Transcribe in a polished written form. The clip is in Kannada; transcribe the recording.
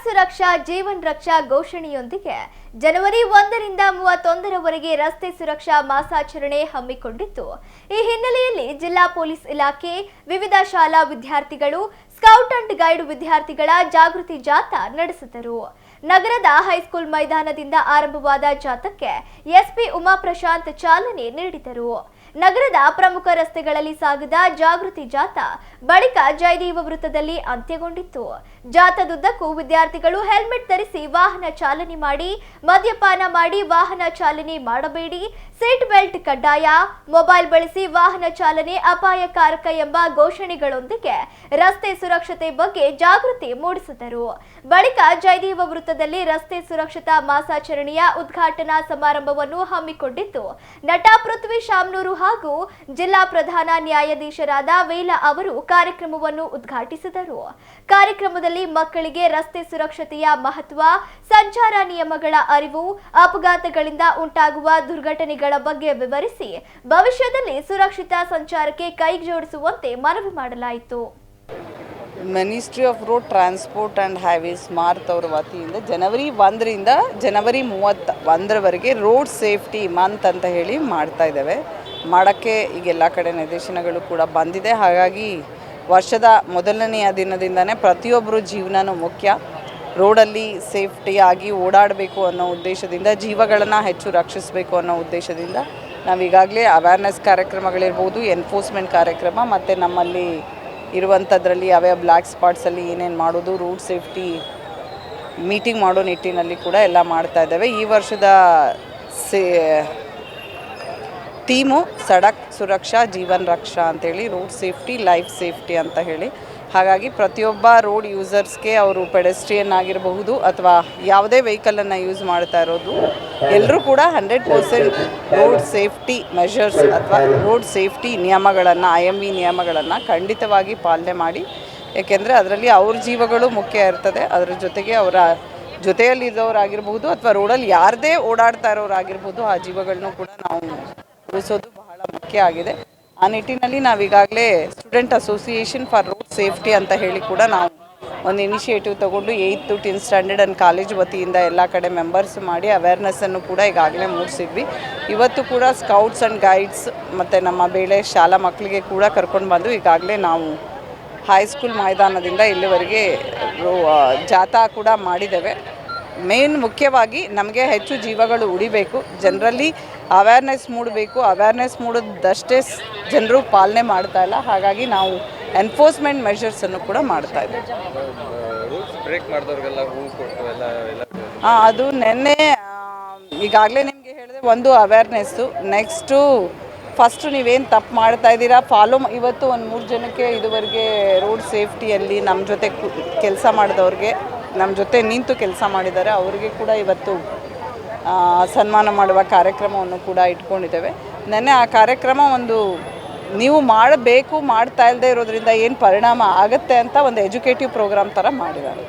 ಸುರಕ್ಷಾ ಜೀವನ್ ರಕ್ಷಾ ಘೋಷಣೆಯೊಂದಿಗೆ ಜನವರಿ 1ರಿಂದ 31ರವರೆಗೆ ರಸ್ತೆ ಸುರಕ್ಷಾ ಮಾಸಾಚರಣೆ ಹಮ್ಮಿಕೊಂಡಿತ್ತು. ಈ ಹಿನ್ನೆಲೆಯಲ್ಲಿ ಜಿಲ್ಲಾ ಪೊಲೀಸ್ ಇಲಾಖೆ, ವಿವಿಧ ಶಾಲಾ ವಿದ್ಯಾರ್ಥಿಗಳು, ಸ್ಕೌಟ್ ಅಂಡ್ ಗೈಡ್ ವಿದ್ಯಾರ್ಥಿಗಳ ಜಾಗೃತಿ ಜಾಥಾ ನಡೆಸಿದರು. ನಗರದ ಹೈಸ್ಕೂಲ್ ಮೈದಾನದಿಂದ ಆರಂಭವಾದ ಜಾಥಾಕ್ಕೆ ಎಸ್ಪಿ ಉಮಾ ಪ್ರಶಾಂತ್ ಚಾಲನೆ ನೀಡಿದರು. ನಗರದ ಪ್ರಮುಖ ರಸ್ತೆಗಳಲ್ಲಿ ಸಾಗಿದ ಜಾಗೃತಿ ಜಾಥಾ ಬಳಿಕ ಜಯದೇವ ವೃತ್ತದಲ್ಲಿ ಅಂತ್ಯಗೊಂಡಿತ್ತು. ಜಾಥಾದುದ್ದಕ್ಕೂ ವಿದ್ಯಾರ್ಥಿಗಳು ಹೆಲ್ಮೆಟ್ ಧರಿಸಿ ವಾಹನ ಚಾಲನೆ ಮಾಡಿ, ಮದ್ಯಪಾನ ಮಾಡಿ ವಾಹನ ಚಾಲನೆ ಮಾಡಬೇಡಿ, ಸೀಟ್ ಬೆಲ್ಟ್ ಕಡ್ಡಾಯ, ಮೊಬೈಲ್ ಬಳಸಿ ವಾಹನ ಚಾಲನೆ ಅಪಾಯಕಾರಕ ಎಂಬ ಘೋಷಣೆಗಳೊಂದಿಗೆ ರಸ್ತೆ ಸುರಕ್ಷತೆ ಬಗ್ಗೆ ಜಾಗೃತಿ ಮೂಡಿಸಿದರು. ಬಳಿಕ ಜಯದೇವ ವೃತ್ತದಲ್ಲಿ ರಸ್ತೆ ಸುರಕ್ಷತಾ ಮಾಸಾಚರಣೆಯ ಉದ್ಘಾಟನಾ ಸಮಾರಂಭವನ್ನು ಹಮ್ಮಿಕೊಂಡಿದ್ದು, ನಟ ಪೃಥ್ವಿ ಶಾಮ್ನೂರು ಹಾಗೂ ಜಿಲ್ಲಾ ಪ್ರಧಾನ ನ್ಯಾಯಾಧೀಶರಾದ ವೇಲಾ ಅವರು ಕಾರ್ಯಕ್ರಮವನ್ನು ಉದ್ಘಾಟಿಸಿದರು. ಕಾರ್ಯಕ್ರಮದಲ್ಲಿ ಮಕ್ಕಳಿಗೆ ರಸ್ತೆ ಸುರಕ್ಷತೆಯ ಮಹತ್ವ, ಸಂಚಾರ ನಿಯಮಗಳ ಅರಿವು, ಅಪಘಾತಗಳಿಂದ ಉಂಟಾಗುವ ದುರ್ಘಟನೆಗಳ ಬಗ್ಗೆ ವಿವರಿಸಿ ಭವಿಷ್ಯದಲ್ಲಿ ಸುರಕ್ಷಿತ ಸಂಚಾರಕ್ಕೆ ಕೈಜೋಡಿಸುವಂತೆ ಮನವಿ ಮಾಡಲಾಯಿತು. Ministry of road transport and highways MoRTH ಅವರ ವತಿಯಿಂದ ಜನವರಿ 1ರಿಂದ ಜನವರಿ 31ರವರೆಗೆ ರೋಡ್ ಸೇಫ್ಟಿ ಮಂತ್ ಅಂತ ಹೇಳಿ ಮಾಡ್ತಾ ಇದ್ದೇವೆ. ಮಾಡೋಕ್ಕೆ ಈಗ ಎಲ್ಲ ಕಡೆ ನಿರ್ದೇಶನಗಳು ಕೂಡ ಬಂದಿದೆ. ಹಾಗಾಗಿ ವರ್ಷದ ಮೊದಲನೆಯ ದಿನದಿಂದನೇ ಪ್ರತಿಯೊಬ್ಬರು ಜೀವನನೂ ಮುಖ್ಯ. ರೋಡಲ್ಲಿ ಸೇಫ್ಟಿಯಾಗಿ ಓಡಾಡಬೇಕು ಅನ್ನೋ ಉದ್ದೇಶದಿಂದ, ಜೀವಗಳನ್ನು ಹೆಚ್ಚು ರಕ್ಷಿಸಬೇಕು ಅನ್ನೋ ಉದ್ದೇಶದಿಂದ ನಾವೀಗಾಗಲೇ ಅವೇರ್ನೆಸ್ ಕಾರ್ಯಕ್ರಮಗಳಿರ್ಬೋದು, ಎನ್ಫೋರ್ಸ್ಮೆಂಟ್ ಕಾರ್ಯಕ್ರಮ ಮತ್ತು ನಮ್ಮಲ್ಲಿ ಇರುವಂಥದ್ರಲ್ಲಿ ಯಾವ್ಯಾವ ಬ್ಲ್ಯಾಕ್ ಸ್ಪಾಟ್ಸಲ್ಲಿ ಏನೇನು ಮಾಡೋದು, ರೋಡ್ ಸೇಫ್ಟಿ ಮೀಟಿಂಗ್ ಮಾಡೋ ನಿಟ್ಟಿನಲ್ಲಿ ಕೂಡ ಎಲ್ಲ ಮಾಡ್ತಾ ಇದ್ದೇವೆ. ಈ ವರ್ಷದ ಥೀಮು ಸಡಕ್ ಸುರಕ್ಷಾ ಜೀವನ್ ರಕ್ಷಾ ಅಂತೇಳಿ, ರೋಡ್ ಸೇಫ್ಟಿ ಲೈಫ್ ಸೇಫ್ಟಿ ಅಂತ ಹೇಳಿ. ಹಾಗಾಗಿ ಪ್ರತಿಯೊಬ್ಬ ರೋಡ್ ಯೂಸರ್ಸ್ಗೆ, ಅವರು ಪೆಡೆಸ್ಟ್ರಿಯನ್ ಆಗಿರಬಹುದು ಅಥವಾ ಯಾವುದೇ ವೆಹಿಕಲನ್ನು ಯೂಸ್ ಮಾಡ್ತಾ ಇರೋದು, ಎಲ್ಲರೂ ಕೂಡ 100% ರೋಡ್ ಸೇಫ್ಟಿ ಮೆಷರ್ಸ್ ಅಥವಾ ರೋಡ್ ಸೇಫ್ಟಿ ನಿಯಮಗಳನ್ನು, IMV ನಿಯಮಗಳನ್ನು ಖಂಡಿತವಾಗಿ ಪಾಲನೆ ಮಾಡಿ. ಏಕೆಂದರೆ ಅದರಲ್ಲಿ ಅವ್ರ ಜೀವಗಳು ಮುಖ್ಯ ಇರ್ತದೆ. ಅದರ ಜೊತೆಗೆ ಅವರ ಜೊತೆಯಲ್ಲಿರೋರಾಗಿರ್ಬೋದು ಅಥವಾ ರೋಡಲ್ಲಿ ಯಾರದೇ ಓಡಾಡ್ತಾ ಇರೋರಾಗಿರ್ಬೋದು, ಆ ಜೀವಗಳನ್ನು ಕೂಡ ನಾವು ಉಳಿಸೋದು ಬಹಳ ಮುಖ್ಯ ಆಗಿದೆ. ಆ ನಿಟ್ಟಿನಲ್ಲಿ ನಾವೀಗಾಗಲೇ student association for road safety ಅಂತ ಹೇಳಿ ಕೂಡ ನಾವು ಒಂದು ಇನಿಷಿಯೇಟಿವ್ ತೊಗೊಂಡು 8th to 10th standard and college ವತಿಯಿಂದ ಎಲ್ಲ ಕಡೆ ಮೆಂಬರ್ಸ್ ಮಾಡಿ ಅವೇರ್ನೆಸ್ಸನ್ನು ಕೂಡ ಈಗಾಗಲೇ ಮೂಡಿಸಿದ್ವಿ. ಇವತ್ತು ಕೂಡ ಸ್ಕೌಟ್ಸ್ ಆ್ಯಂಡ್ ಗೈಡ್ಸ್ ಮತ್ತು ನಮ್ಮ ಬೇಳೆ ಶಾಲಾ ಮಕ್ಕಳಿಗೆ ಕೂಡ ಕರ್ಕೊಂಡು ಬಂದು ಈಗಾಗಲೇ ನಾವು ಹೈಸ್ಕೂಲ್ ಮೈದಾನದಿಂದ ಇಲ್ಲಿವರೆಗೆ ಜಾಥಾ ಕೂಡ ಮಾಡಿದ್ದೇವೆ. ಮೇನ್ ಮುಖ್ಯವಾಗಿ ನಮಗೆ ಹೆಚ್ಚು ಜೀವಗಳು ಉಳಿಬೇಕು, ಜನರಲ್ಲಿ ಅವೇರ್ನೆಸ್ ಮೂಡಬೇಕು. ಅವೇರ್ನೆಸ್ ಮೂಡಿದಷ್ಟೇ ಜನರು ಪಾಲನೆ ಮಾಡ್ತಾ ಇಲ್ಲ. ಹಾಗಾಗಿ ನಾವು ಎನ್ಫೋರ್ಸ್ಮೆಂಟ್ ಮೆಷರ್ಸನ್ನು ಕೂಡ ಮಾಡ್ತಾ ಇದ್ದೀವಿ. ಅದು ನೆನ್ನೆ ಈಗಾಗಲೇ ನಿಮಗೆ ಹೇಳಿದೆ, ಒಂದು ಅವೇರ್ನೆಸ್ಸು. ಫಸ್ಟು ನೀವೇನು ತಪ್ಪು ಮಾಡ್ತಾ ಇದ್ದೀರಾ ಫಾಲೋ. ಇವತ್ತು ಒಂದು 3 ಜನಕ್ಕೆ ಇದುವರೆಗೆ ರೋಡ್ ಸೇಫ್ಟಿಯಲ್ಲಿ ನಮ್ಮ ಜೊತೆ ಕೆಲಸ ಮಾಡಿದವ್ರಿಗೆ, ನಮ್ಮ ಜೊತೆ ನಿಂತು ಕೆಲಸ ಮಾಡಿದ್ದಾರೆ, ಅವರಿಗೆ ಕೂಡ ಇವತ್ತು ಸನ್ಮಾನ ಮಾಡುವ ಕಾರ್ಯಕ್ರಮವನ್ನು ಕೂಡ ಇಟ್ಕೊಂಡಿದ್ದೇವೆ. ನೆನ್ನೆ ಆ ಕಾರ್ಯಕ್ರಮ ನೀವು ಮಾಡಬೇಕು, ಮಾಡ್ತಾ ಇಲ್ಲದೆ ಇರೋದ್ರಿಂದ ಏನು ಪರಿಣಾಮ ಆಗುತ್ತೆ ಅಂತ ಒಂದು ಎಜುಕೇಟಿವ್ ಪ್ರೋಗ್ರಾಮ್ ಥರ ಮಾಡಿದ್ದಾರೆ.